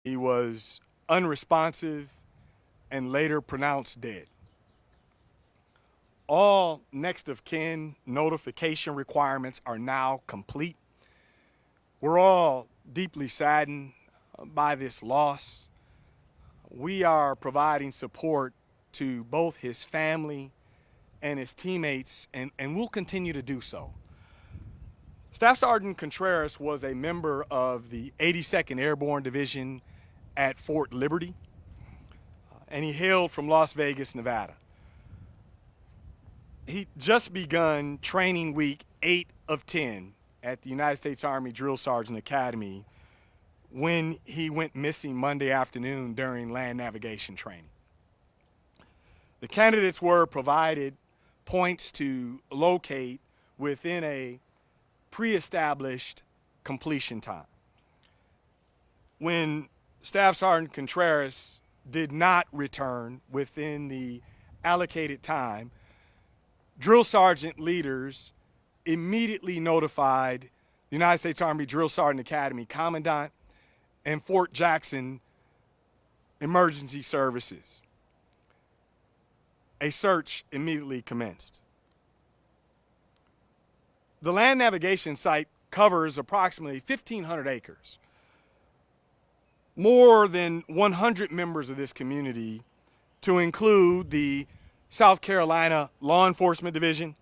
He was unresponsive and later pronounced dead. All next of kin notification requirements are now complete. We're all deeply saddened by this loss. We are providing support to both his family and his teammates, and we'll continue to do so. Staff Sergeant Contreras was a member of the 82nd Airborne Division at Fort Liberty, and he hailed from Las Vegas, Nevada. He just begun training week 8 of 10 at the United States Army Drill Sergeant Academy when he went missing Monday afternoon during land navigation training. The candidates were provided points to locate within a pre-established completion time. When Staff Sergeant Contreras did not return within the allocated time, drill sergeant leaders immediately notified the United States Army Drill Sergeant Academy Commandant and Fort Jackson Emergency Services. A search immediately commenced. The land navigation site covers approximately 1,500 acres. More than 100 members of this community, to include the South Carolina Law Enforcement Division,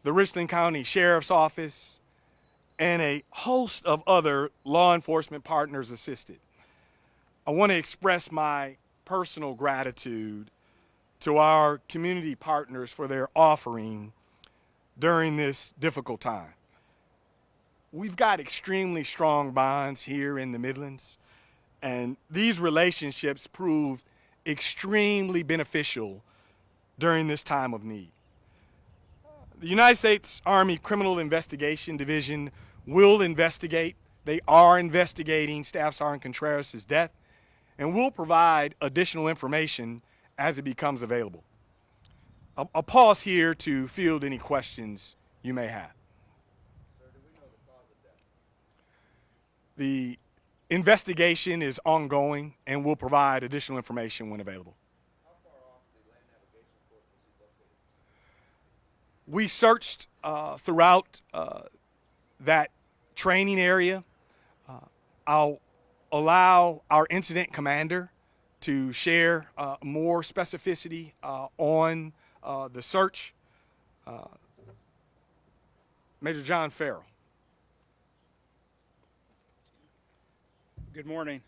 the Richland County Sheriff's Office, and a host of other law enforcement partners assisted. I want to express my personal gratitude to our community partners for their offering during this difficult time. We've got extremely strong bonds here in the Midlands, and these relationships proved extremely beneficial during this time of need. The United States Army Criminal Investigation Division will investigate. They are investigating Staff Sergeant Contreras' death, and will provide additional information as it becomes available. I'll pause here to field any questions you may have. Sir, do we know the cause of death? The investigation is ongoing, and we'll provide additional information when available. How far off the land navigation course was he located? We searched throughout that training area. I'll allow our incident commander to share more specificity on the search. Major John Farrell. Good morning.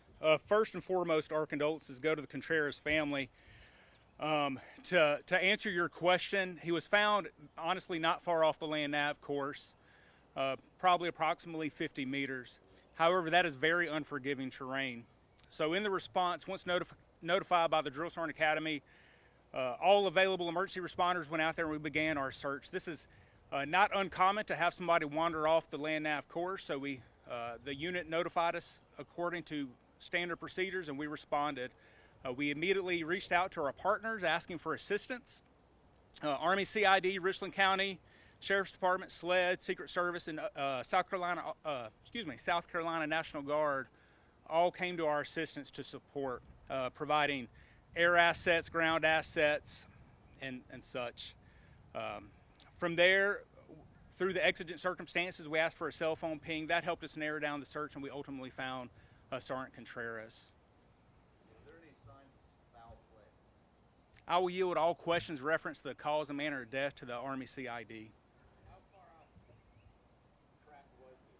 First and foremost, our condolences go to the Contreras family. To answer your question, he was found honestly not far off the land nav course, probably approximately 50 meters. However, that is very unforgiving terrain. So in the response, once notified by the Drill Sergeant Academy, all available emergency responders went out there and we began our search. This is not uncommon to have somebody wander off the land nav course, so the unit notified us according to standard procedures and we responded. We immediately reached out to our partners asking for assistance. Army CID, Richland County, Sheriff's Department, SLED, Secret Service, and South Carolina National Guard all came to our assistance to support, providing air assets, ground assets, and such. From there, through the exigent circumstances, we asked for a cell phone ping. That helped us narrow down the search, and we ultimately found Sergeant Contreras. Were there any signs of foul play? I will yield all questions reference the cause and manner of death to the Army CID. How far off track was he?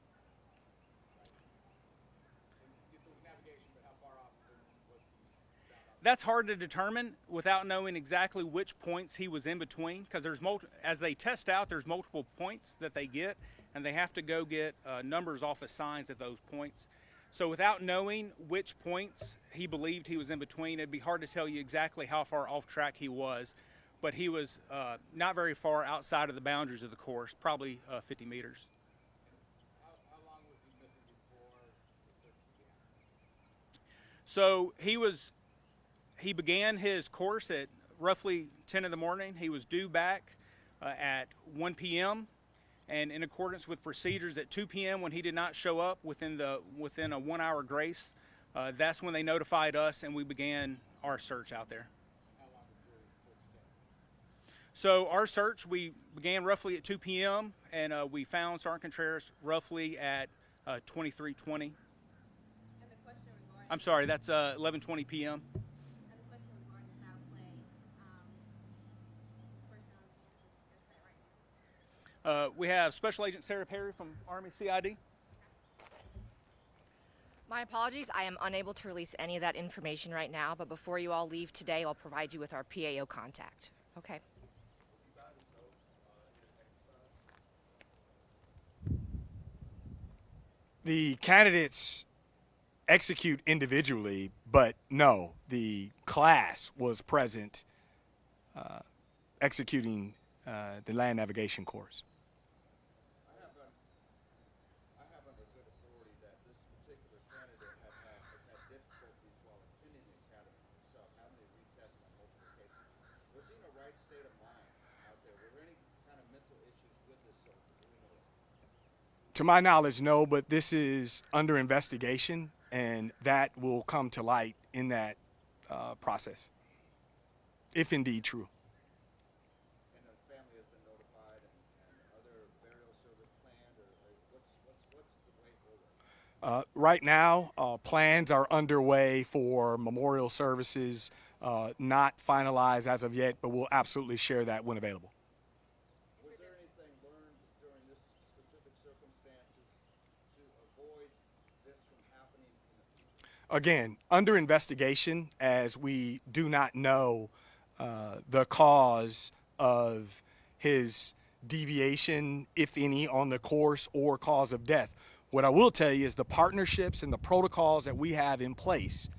It was navigation, but how far off was he found off? That's hard to determine without knowing exactly which points he was in between, because as they test out, there's multiple points that they get, and they have to go get numbers off of signs at those points. So without knowing which points he believed he was in between, it'd be hard to tell you exactly how far off track he was, but he was not very far outside of the boundaries of the course, probably 50 meters. How long was he missing before the search began? So he began his course at roughly 10 in the morning. He was due back at 1 p.m. and in accordance with procedures at 2 p.m. when he did not show up within a 1 hour grace, That's when they notified us, and we began our search out there. So our search, we began roughly at 2 p.m. and we found Sergeant Contreras roughly at 23:20. I'm sorry, that's 11:20 p.m. We have Special Agent Sarah Perry from Army CID. My apologies, I am unable to release any of that information right now, but before you all leave today, I'll provide you with our PAO contact. Okay. The candidates execute individually, but no, the class was present executing the land navigation course. I have under good authority that this particular candidate has had difficulties while attending the academy himself, having to retest on multiple cases. Was he in a right state of mind out there? Were there any kind of mental issues with this soldier? Do we know that? To my knowledge, no, but this is under investigation, and that will come to light in that process, if indeed true. And the family has been notified, and other burial service planned, or what's the way forward? Right now, plans are underway for memorial services, not finalized as of yet, but we'll absolutely share that when available. Was there anything learned during this specific circumstances to avoid this from happening in the future? Again, under investigation, as we do not know the cause of his deviation, if any, on the course or cause of death. What I will tell you is the partnerships and the protocols that we have in place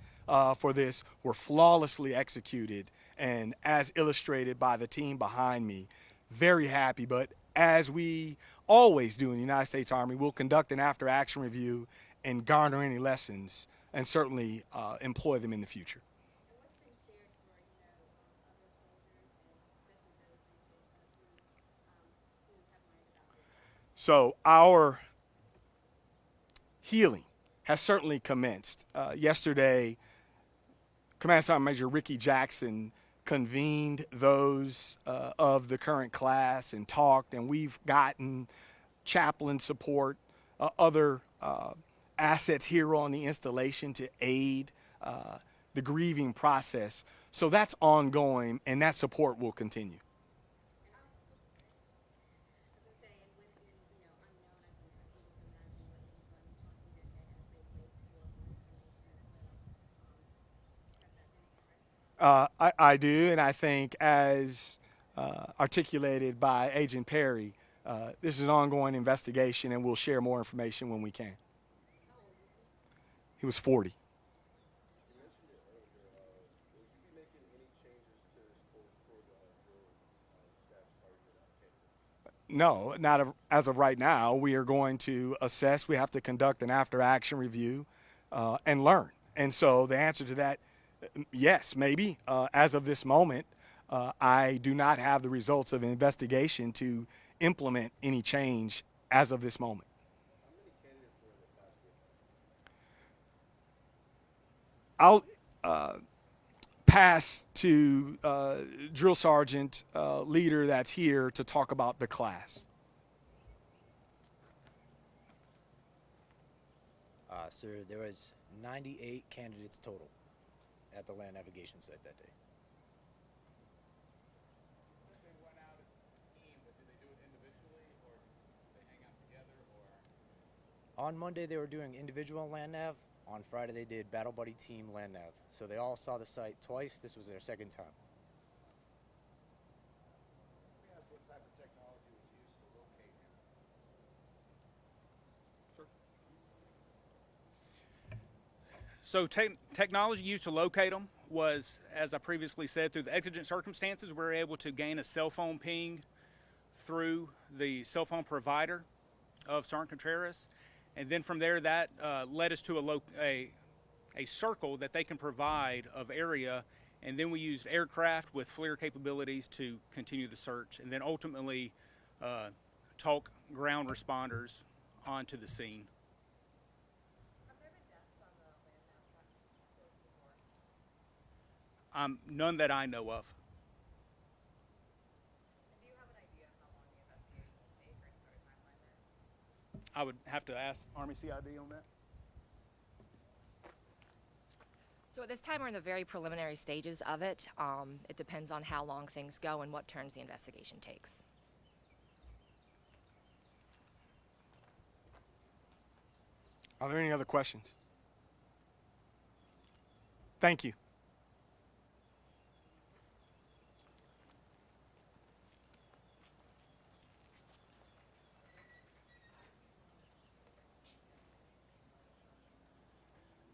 for this were flawlessly executed, and as illustrated by the team behind me, very happy. But as we always do in the United States Army, we'll conduct an after-action review and garner any lessons and certainly employ them in the future. So our healing has certainly commenced. Yesterday, Command Sergeant Major Ricky Jackson convened those of the current class and talked, and we've gotten chaplain support, other assets here on the installation to aid the grieving process. So that's ongoing, and that support will continue. I do, and I think as articulated by Agent Perry, this is an ongoing investigation, and we'll share more information when we can. He was 40. No, not as of right now. We are going to assess. We have to conduct an after-action review and learn. And so the answer to that, yes, maybe. As of this moment, I do not have the results of an investigation to implement any change as of this moment. I'll pass to drill sergeant leader that's here to talk about the class. Sir, there was 98 candidates total at the land navigation site that day. They went out as a team, but did they do it individually, or did they hang out together, or? On Monday, they were doing individual land nav. On Friday, they did Battle Buddy Team land nav. So they all saw the site twice. This was their second time. Let me ask what type of technology was used to locate him. So technology used to locate them was, as I previously said, through the exigent circumstances, we were able to gain a cell phone ping through the cell phone provider of Sergeant Contreras. And then from there, that led us to a circle that they can provide of area. And then we used aircraft with FLIR capabilities to continue the search. And then ultimately talk ground responders onto the scene. None that I know of. Do you have an idea of how long the investigation will take or any sort of timeline there? I would have to ask Army CID on that. So at this time, we're in the very preliminary stages of it. It depends on how long things go and what turns the investigation takes. Are there any other questions? Thank you.